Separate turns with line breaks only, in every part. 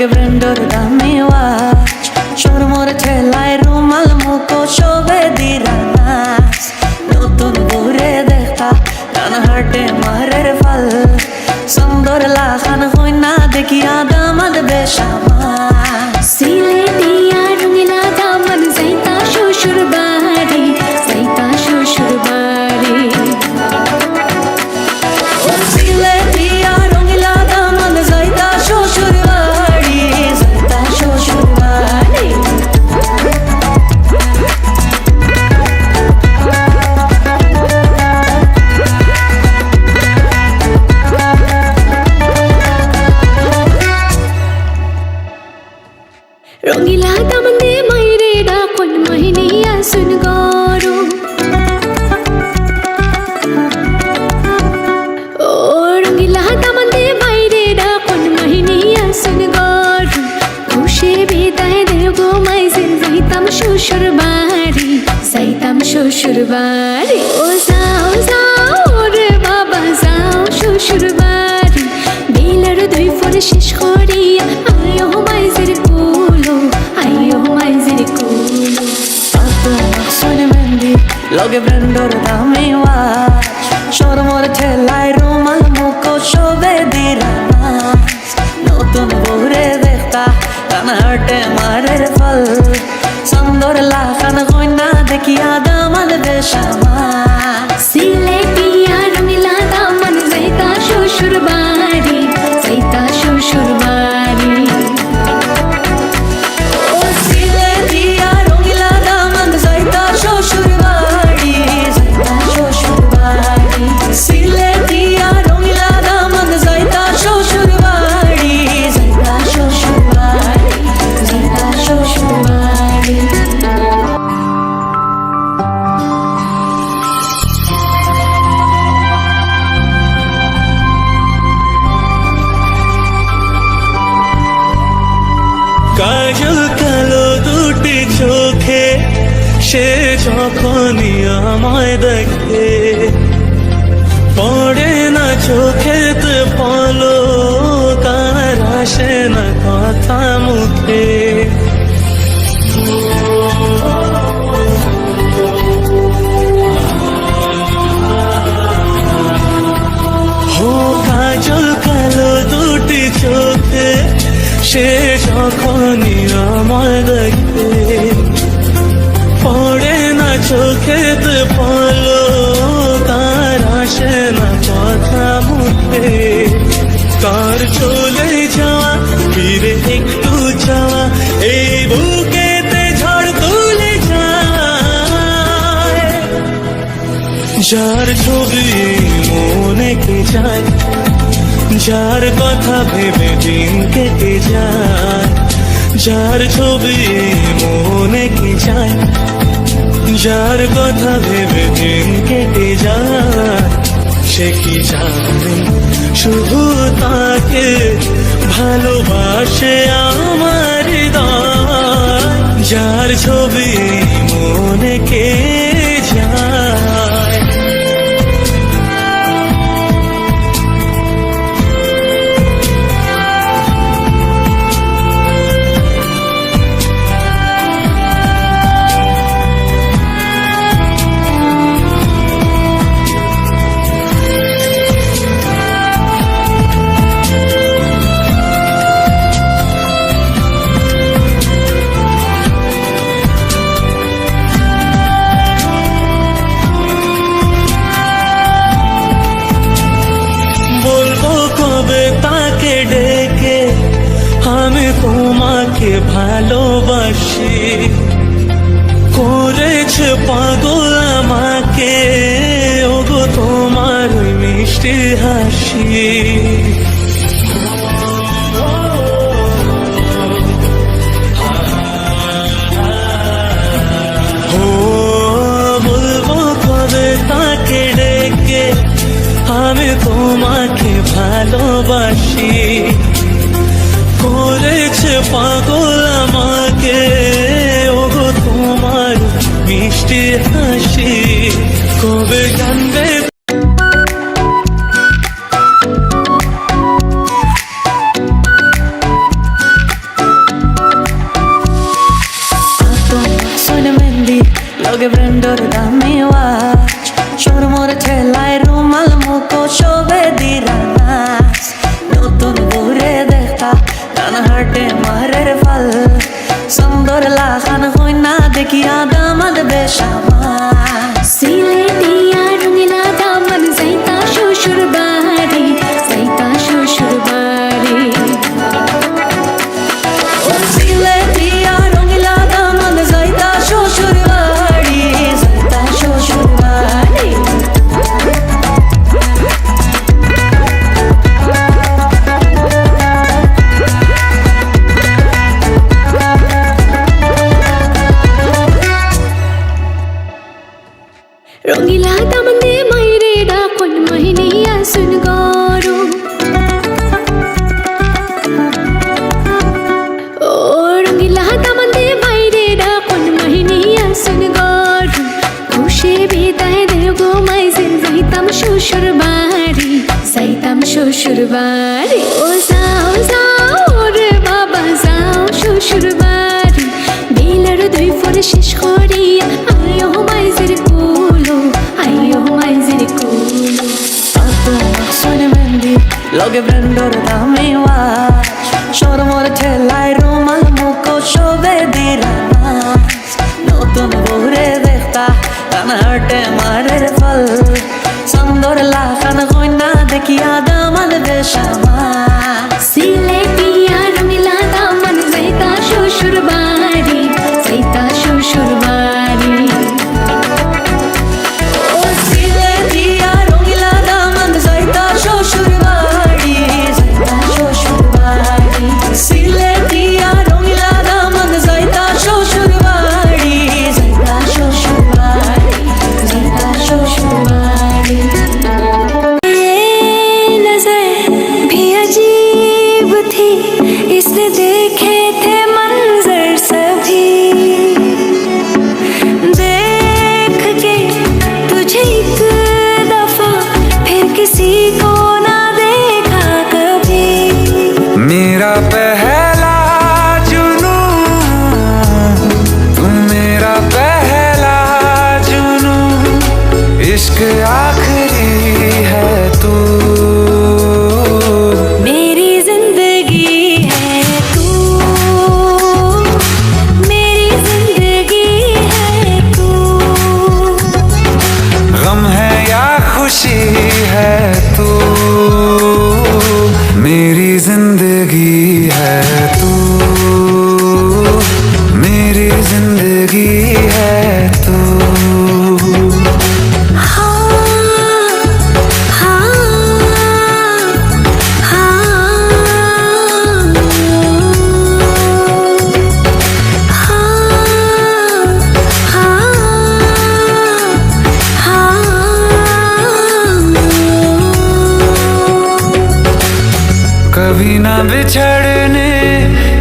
লগে ব্র্যান্ডর দামি ওয়াচ শোরমোর ঠেলায় রুমাল মুখো শোভে দিরা নাচ নতুন ঘুরে দেখা ডান হাটে মারের ফল সুন্দর লাখান হই না দেখিয়া দামাদ বেশামা
সিলেটিয়া রঙিলা দামন যাইতা শ্বশুর বাড়ি যাইতা শ্বশুর বাড়ি
সিলেটিয়া রঙিলা দামন যাইতা শ্বশুর বাড়ি যাইতা শ্বশুর বাড়ি
রঙিলা দামন দে মাইরে ডাকন মাহিনিয়া শুন গরু ও রঙিলা দামন দে মাইরে ডাকন মাহিনিয়া শুন গরু খুশি বিদায় দেব গো মাইজিন যাইতাম শ্বশুর বাড়ি যাইতাম শ্বশুর বাড়ি ও যাও যাও রে বাবা যাও শ্বশুর বাড়ি বেলার দুই ফোর শেষ করিয়া আয়ো মাইজির কুলো আয়ো মাইজির কুলো
সোনে মেহেন্দি লগে ব্র্যান্ডর দামি ওয়াচ শোরমোর ঠেলায় রুমাল মুখো শোভে দিরা নাচ নতুন ঘুরে দেখা ডান হাটে মারের ফল সুন্দর লাখান হই না দেখিয়া দামাদ বেশামা
সিলেটিয়া রঙিলা দামন যাইতা শ্বশুর বাড়ি যাইতা শ্বশুর বাড়ি
ও সিলেটিয়া রঙিলা দামন যাইতা শ্বশুর বাড়ি যাইতা শ্বশুর বাড়ি সিলেটিয়া রঙিলা দামন যাইতা শ্বশুর বাড়ি যাইতা শ্বশুর বাড়ি যাইতা শ্বশুর বাড়ি
কাজল কালো দুটি চোখে সে যখনই আমায় দেখে পড়ে না চোখেতে পলক আর আসে না কথা মুখে ও কাজল কালো দুটি চোখে সে যখনই আমায় দেখে পড়ে না চোখেতে পলক তার আসে না কথা মুখে তার চলে যাওয়া ফিরে একটু যাওয়া এই বুকেতে ঝড় তুলে যায় যার ছবি মনে কে যায় যার কথা ভেবে দিন কেটে যায় যার ছবি মনে কি যায় যার কথা ভেবে দিন কেটে যায় সে কি জানে শুধু তাকে ভালোবাসে আমার হৃদয় যার ছবি মনে কে যায় তোমাকে ভালোবাসি করেছে পাগল আমাকে ওগো তোমার ওই মিষ্টি হাসি ও বলবো কবে তাকে ডেকে আমি তোমাকে ভালোবাসি করেছে পাগল আমাকে ওগো তোমার মিষ্টি হাসি কবে জানবে
লগে ব্র্যান্ডর দামি ওয়াচ শোরমোর ঠেলায় রুমাল মুখো শোভে দিরা নাচ নতুন ঘুরে দেখা ডান হাটে মারের ফল সুন্দর লাখান হই না দেখিয়া দামাদ বেশামা
সিলেটিয়া রঙিলা দামন যাইতা শ্বশুর বাড়ি যাইতা শ্বশুর বাড়ি
সিলেটিয়া রঙিলা দামন যাইতা শ্বশুর বাড়ি যাইতা শ্বশুর বাড়ি
রঙিলা দামন দে মাইরে ডাকন মাহিনিয়া শুন গরু ও রঙিলা দামন দে মাইরে ডাকন মাহিনিয়া শুন গরু খুশি বিদায় দে গো মাইজিল যাইতাম শ্বশুর বাড়ি যাইতাম শ্বশুর বাড়ি ও যাও যাও রে বাবা যাও শ্বশুর বাড়ি বিলের দুই ফোর শেষ করিয়া আয়ো মাইজির কুলো আয়ো মাইজির কুলো
সোনে মেহেন্দি লগে ব্র্যান্ডর দামি ওয়াচ শোরমোর ঠেলায় রুমাল মুখো শোভে দিরা নাচ নতুন ঘুরে দেখা ডান হাটে মারের ফল সুন্দর লাখান হই না দেখিয়া দামাদ বেশামা
সিলেটিয়া রঙিলা দামন যাইতা শ্বশুর বাড়ি যাইতা শ্বশুর বাড়ি
ও সিলেটিয়া রঙিলা দামন যাইতা শ্বশুর বাড়ি যাইতা শ্বশুর বাড়ি সিলেটিয়া রঙিলা দামন যাইতা শ্বশুর বাড়ি যাইতা শ্বশুর বাড়ি যাইতা শ্বশুর বাড়ি
ये नजर भी अजीब थी इसने देखे थे मंजर सभी देख के तुझे एक दफा फिर किसी को ना देखा कभी
मेरा पहला जुनू तू मेरा पहला जुनू इश्क आखिरी है तू
मेरी जिंदगी है तू मेरी जिंदगी है तू
गम है या खुशी है तू मेरी जिंदगी है तू मेरी जिंदगी है तू कभी ना बिछड़ने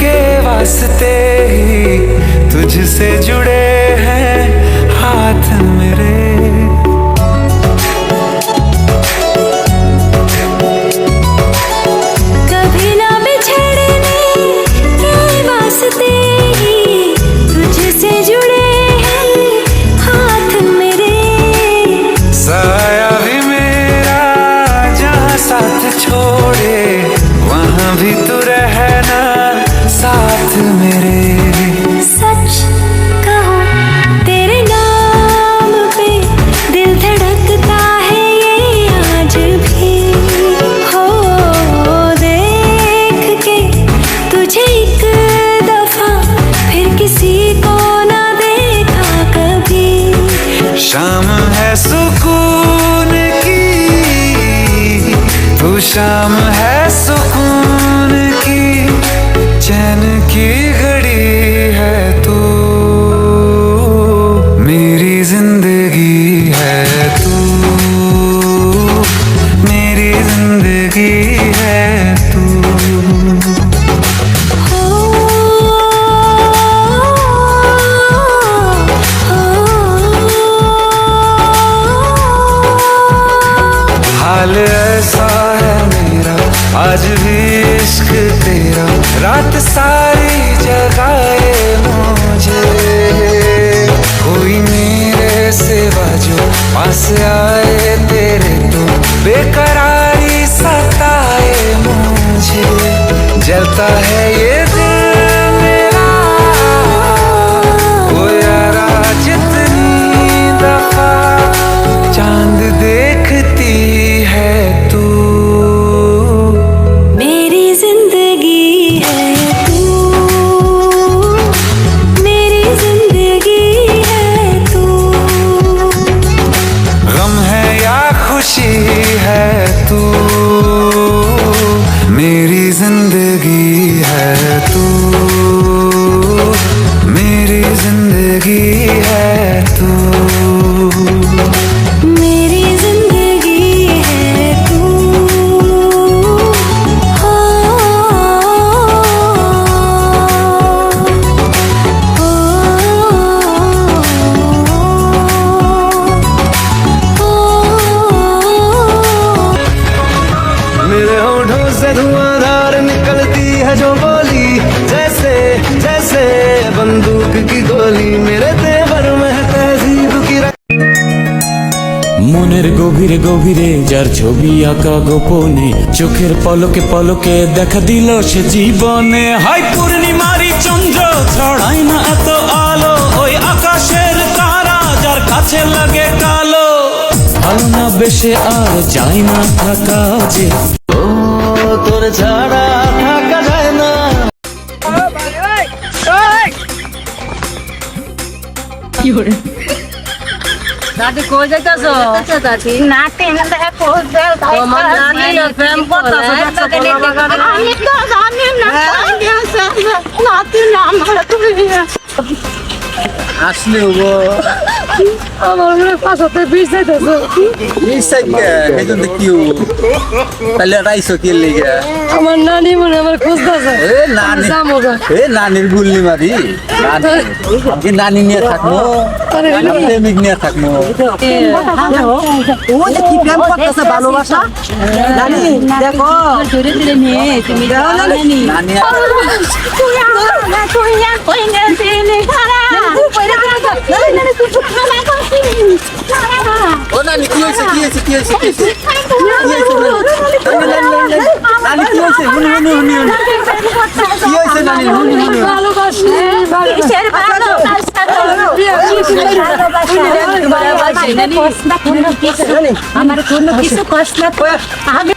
के वास्ते ही तुझसे जुड़े हैं हाथ मेरे
कभी ना बिछड़ने के वास्ते ही तुझसे जुड़े हैं हाथ मेरे
साया भी मेरा जहाँ साथ छोड़े वहाँ भी तू रहना साथ मेरे
सच कहो तेरे नाम पे
গভীরে গভীরে যার ছবি আঁকা গোপনে, চোখের পলকে পলকে দেখা দিল সে জীবনে। হাই পূর্ণিমারি চন্দ্র ছড়ায় না এত আলো, ওই আকাশের তারা যার কাছে লাগে কালো। ভালো না বেশে আর যায় না থাকা যে, ও তোর ছাড়া থাকা যায় না।
দাদি কই যাইতাছো? দাদি নাতি না দেখো তোমার নানি না প্রেম করতাছো দেখছো কোন বাগানে? আমি তো জানি না নাতি না আমার তুমি
আসলে গো
আমার মনে পাছতে বিষ যাইতাছো।
নিশ্চয় হেজন দেখিও তাহলে রাইছো কি লিগা
আমার নানি মনে আমার খুঁজতাছে।
এ নানি
জামোগা
এ নানির গুল্লি মারি নানি আমি নানি নিয়ে থাকবো আমি প্রেমিক নিয়ে থাকবো
ও যে কি প্রেম করতেছে ভালোবাসা নানি দেখো ধীরে ধীরে নিয়ে তুমি যাও নানি
নানি
তুই না তুই না কই না দিলে খারা তুই পয়রা করে নানি তুই খানা করছিস
ও নানি কি হইছে কি হইছে কি হইছে কি হইছে নানি কি হইছে হুনি হুনি হুনি কি হইছে নানি হুনি হুনি
ভালোবাসি কিসের ভালোবাসা আমার কোনো কিছু কষ্ট না আমি